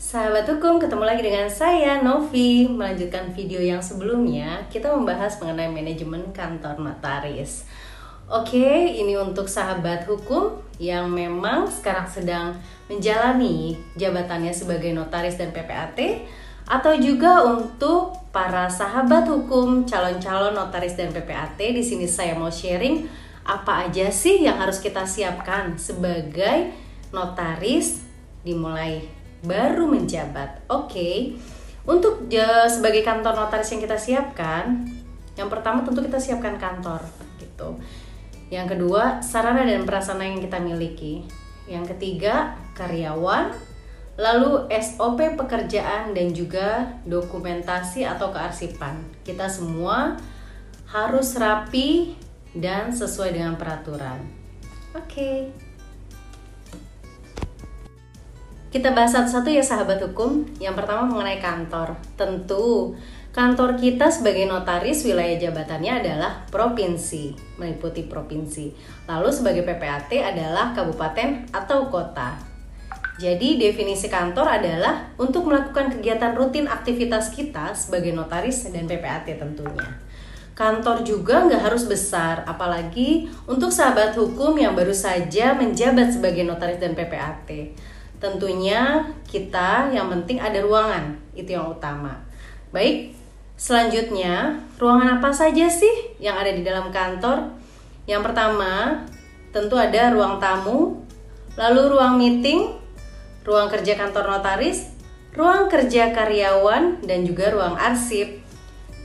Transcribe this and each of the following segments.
Sahabat hukum, ketemu lagi dengan saya Novi. Melanjutkan video yang sebelumnya, kita membahas mengenai manajemen kantor notaris. Oke, ini untuk sahabat hukum yang memang sekarang sedang menjalani jabatannya sebagai notaris dan PPAT, atau juga untuk para sahabat hukum calon-calon notaris dan PPAT. Di sini saya mau sharing apa aja sih yang harus kita siapkan sebagai notaris dimulai baru menjabat. Oke. Untuk sebagai kantor notaris yang kita siapkan, yang pertama tentu kita siapkan kantor gitu. Yang kedua, sarana dan prasarana yang kita miliki. Yang ketiga, karyawan, lalu SOP pekerjaan dan juga dokumentasi atau kearsipan. Kita semua harus rapi dan sesuai dengan peraturan. Oke. Kita bahas satu-satu ya sahabat hukum. Yang pertama mengenai kantor. Tentu kantor kita sebagai notaris wilayah jabatannya adalah provinsi, meliputi provinsi. Lalu sebagai PPAT adalah kabupaten atau kota. Jadi definisi kantor adalah untuk melakukan kegiatan rutin aktivitas kita sebagai notaris dan PPAT tentunya. Kantor juga nggak harus besar, apalagi untuk sahabat hukum yang baru saja menjabat sebagai notaris dan PPAT. Tentunya kita yang penting ada ruangan, itu yang utama. Baik, selanjutnya ruangan apa saja sih yang ada di dalam kantor? Yang pertama, tentu ada ruang tamu, lalu ruang meeting, ruang kerja kantor notaris, ruang kerja karyawan, dan juga ruang arsip.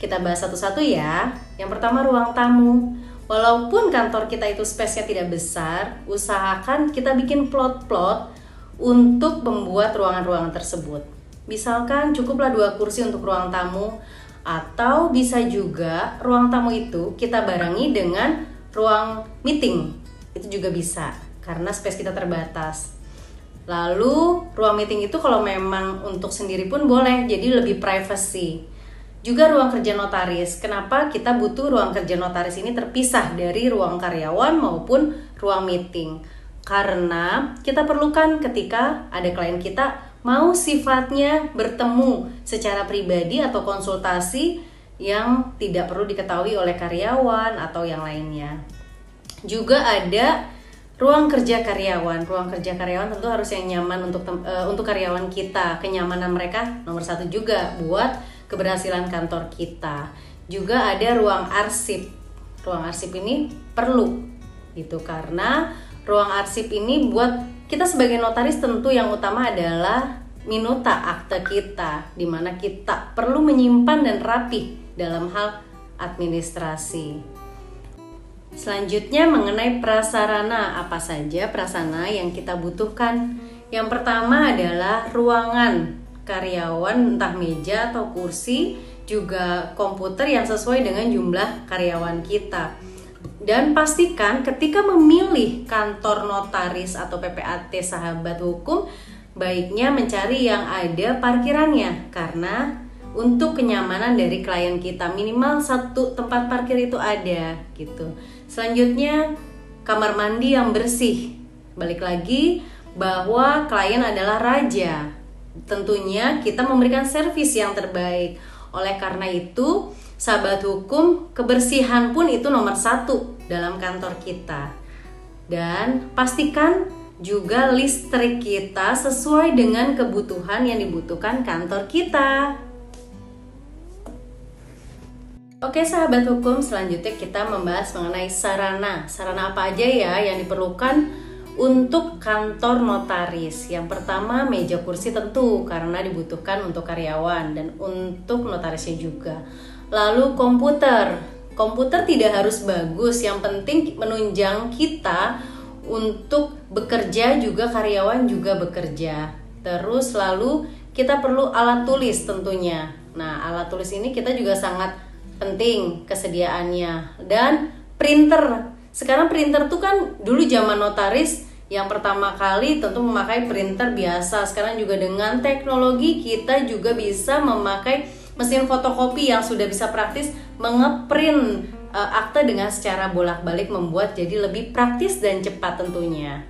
Kita bahas satu-satu ya. Yang pertama ruang tamu. Walaupun kantor kita itu space-nya tidak besar, usahakan kita bikin plot-plot untuk membuat ruangan-ruangan tersebut. Misalkan cukuplah 2 kursi untuk ruang tamu, atau bisa juga ruang tamu itu kita barengi dengan ruang meeting. Itu juga bisa, karena space kita terbatas. Lalu ruang meeting itu kalau memang untuk sendiri pun boleh, jadi lebih privacy. Juga ruang kerja notaris. Kenapa kita butuh ruang kerja notaris ini terpisah dari ruang karyawan maupun ruang meeting? Karena kita perlukan ketika ada klien kita mau sifatnya bertemu secara pribadi atau konsultasi yang tidak perlu diketahui oleh karyawan atau yang lainnya. Juga ada ruang kerja karyawan. Ruang kerja karyawan tentu harus yang nyaman untuk karyawan kita. Kenyamanan mereka nomor 1 juga buat keberhasilan kantor kita. Juga ada ruang arsip. Ruang arsip ini perlu gitu, karena ruang arsip ini buat kita sebagai notaris tentu yang utama adalah minuta akte kita, di mana kita perlu menyimpan dan rapi dalam hal administrasi. Selanjutnya mengenai prasarana, apa saja prasarana yang kita butuhkan? Yang pertama adalah ruangan karyawan, entah meja atau kursi, juga komputer yang sesuai dengan jumlah karyawan kita. Dan pastikan ketika memilih kantor notaris atau PPAT sahabat hukum, baiknya mencari yang ada parkirannya, karena untuk kenyamanan dari klien kita minimal 1 tempat parkir itu ada gitu. Selanjutnya kamar mandi yang bersih. Balik lagi bahwa klien adalah raja. Tentunya kita memberikan servis yang terbaik. Oleh karena itu, sahabat hukum, kebersihan pun itu nomor 1 dalam kantor kita. Dan pastikan juga listrik kita sesuai dengan kebutuhan yang dibutuhkan kantor kita. Oke sahabat hukum, selanjutnya kita membahas mengenai sarana. Sarana apa aja ya yang diperlukan untuk kantor notaris? Yang pertama meja kursi tentu, karena dibutuhkan untuk karyawan dan untuk notarisnya juga. Lalu komputer tidak harus bagus, yang penting menunjang kita untuk bekerja, juga karyawan juga bekerja. Terus lalu kita perlu alat tulis tentunya. Nah, alat tulis ini kita juga sangat penting kesediaannya. Dan printer. Sekarang printer tuh kan dulu zaman notaris yang pertama kali tentu memakai printer biasa. Sekarang juga dengan teknologi kita juga bisa memakai mesin fotokopi yang sudah bisa praktis mengeprint akte dengan secara bolak-balik, membuat jadi lebih praktis dan cepat tentunya.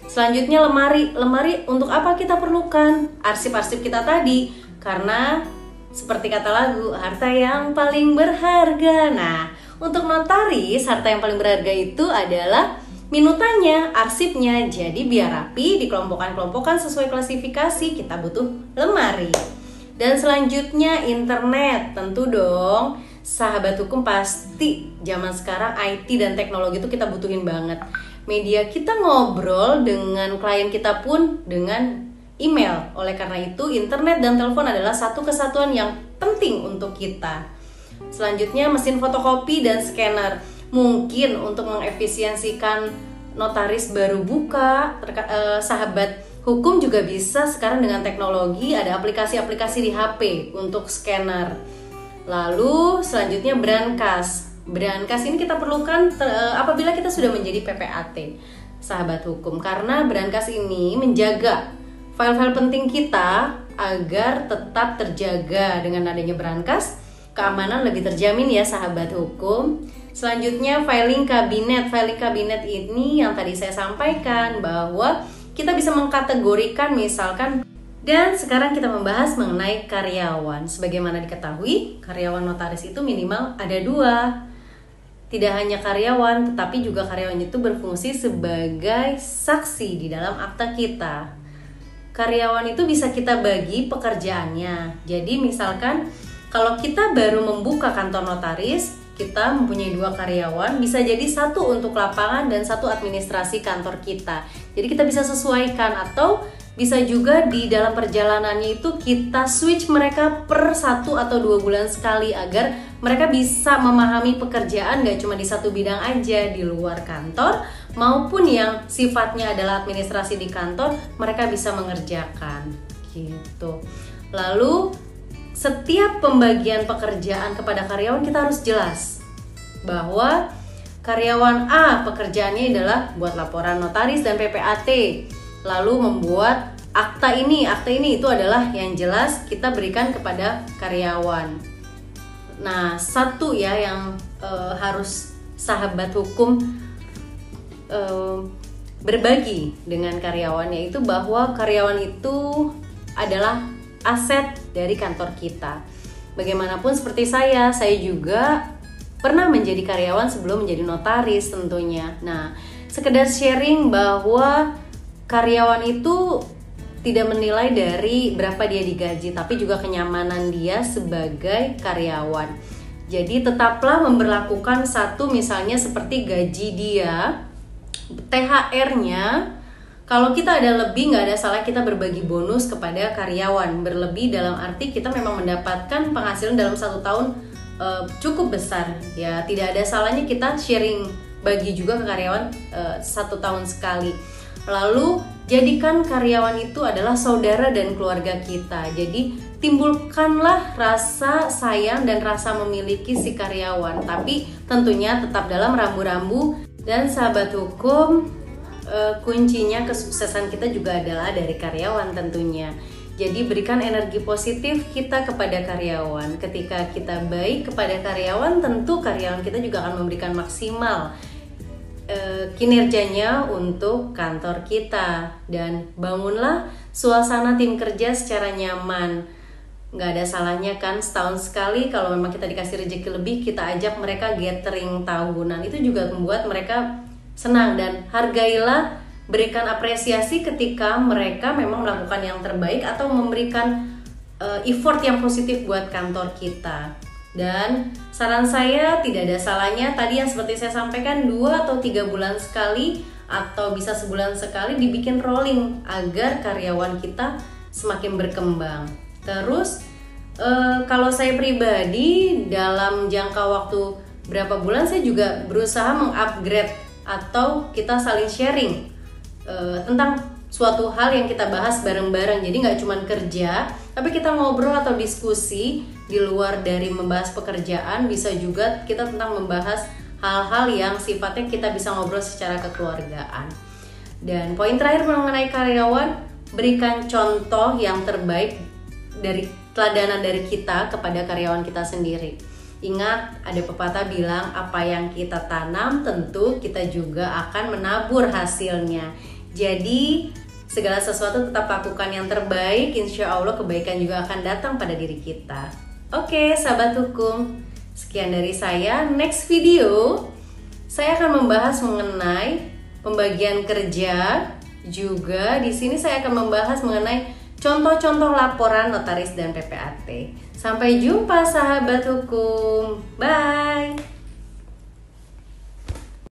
Selanjutnya lemari. Lemari untuk apa kita perlukan? Arsip-arsip kita tadi. Karena seperti kata lagu, harta yang paling berharga. Nah, untuk notaris, harta yang paling berharga itu adalah minutannya, arsipnya. Jadi biar rapi, dikelompokkan sesuai klasifikasi, kita butuh lemari. Dan selanjutnya internet. Tentu dong, sahabat hukum pasti zaman sekarang IT dan teknologi itu kita butuhin banget. Media kita ngobrol dengan klien kita pun dengan email. Oleh karena itu, internet dan telepon adalah satu kesatuan yang penting untuk kita. Selanjutnya mesin fotokopi dan scanner. Mungkin untuk mengefisiensikan notaris baru buka, sahabat hukum juga bisa sekarang dengan teknologi, ada aplikasi-aplikasi di HP untuk scanner. Lalu selanjutnya brankas. Brankas ini kita perlukan apabila kita sudah menjadi PPAT, sahabat hukum, karena brankas ini menjaga file-file penting kita agar tetap terjaga. Dengan adanya brankas, keamanan lebih terjamin ya sahabat hukum. Selanjutnya filing kabinet. Filing kabinet ini yang tadi saya sampaikan bahwa kita bisa mengkategorikan misalkan. Dan sekarang kita membahas mengenai karyawan. Sebagaimana diketahui, karyawan notaris itu minimal ada 2. Tidak hanya karyawan, tetapi juga karyawan itu berfungsi sebagai saksi di dalam akta kita. Karyawan itu bisa kita bagi pekerjaannya. Jadi misalkan kalau kita baru membuka kantor notaris, kita mempunyai 2 karyawan, bisa jadi 1 untuk lapangan dan 1 administrasi kantor kita. Jadi kita bisa sesuaikan, atau bisa juga di dalam perjalanannya itu kita switch mereka per 1 atau 2 bulan sekali agar mereka bisa memahami pekerjaan gak cuma di satu bidang aja di luar kantor, maupun yang sifatnya adalah administrasi di kantor, mereka bisa mengerjakan gitu. Lalu setiap pembagian pekerjaan kepada karyawan kita harus jelas bahwa karyawan A pekerjaannya adalah buat laporan notaris dan PPAT, lalu membuat akta ini itu adalah yang jelas kita berikan kepada karyawan. Nah, satu ya yang harus sahabat hukum berbagi dengan karyawan, yaitu bahwa karyawan itu adalah aset dari kantor kita. Bagaimanapun seperti saya juga pernah menjadi karyawan sebelum menjadi notaris tentunya. Nah, sekedar sharing bahwa karyawan itu tidak menilai dari berapa dia digaji, tapi juga kenyamanan dia sebagai karyawan. Jadi tetaplah memberlakukan misalnya seperti gaji dia, THR-nya. Kalau kita ada lebih, nggak ada salah kita berbagi bonus kepada karyawan. Berlebih dalam arti kita memang mendapatkan penghasilan dalam 1 tahun cukup besar. Ya, tidak ada salahnya kita sharing, bagi juga ke karyawan 1 tahun sekali. Lalu jadikan karyawan itu adalah saudara dan keluarga kita. Jadi timbulkanlah rasa sayang dan rasa memiliki si karyawan. Tapi tentunya tetap dalam rambu-rambu. Dan sahabat hukum, kuncinya kesuksesan kita juga adalah dari karyawan tentunya. Jadi berikan energi positif kita kepada karyawan. Ketika kita baik kepada karyawan, tentu karyawan kita juga akan memberikan maksimal kinerjanya untuk kantor kita. Dan bangunlah suasana tim kerja secara nyaman. Nggak ada salahnya kan setahun sekali kalau memang kita dikasih rezeki lebih, kita ajak mereka gathering tahunan. Itu juga membuat mereka senang. Dan hargailah, berikan apresiasi ketika mereka memang melakukan yang terbaik atau memberikan effort yang positif buat kantor kita. Dan saran saya, tidak ada salahnya tadi yang seperti saya sampaikan, 2 atau 3 bulan sekali atau bisa sebulan sekali dibikin rolling agar karyawan kita semakin berkembang. Terus kalau saya pribadi dalam jangka waktu berapa bulan, saya juga berusaha mengupgrade atau kita saling sharing tentang suatu hal yang kita bahas bareng-bareng. Jadi nggak cuma kerja, tapi kita ngobrol atau diskusi di luar dari membahas pekerjaan. Bisa juga kita tentang membahas hal-hal yang sifatnya kita bisa ngobrol secara kekeluargaan. Dan poin terakhir mengenai karyawan, berikan contoh yang terbaik dari teladanan dari kita kepada karyawan kita sendiri. Ingat, ada pepatah bilang, apa yang kita tanam tentu kita juga akan menabur hasilnya. Jadi segala sesuatu tetap lakukan yang terbaik, insya Allah kebaikan juga akan datang pada diri kita. Oke, sahabat hukum, sekian dari saya. Next video, saya akan membahas mengenai pembagian kerja. Juga di sini saya akan membahas mengenai contoh-contoh laporan notaris dan PPAT. Sampai jumpa sahabat hukum. Bye.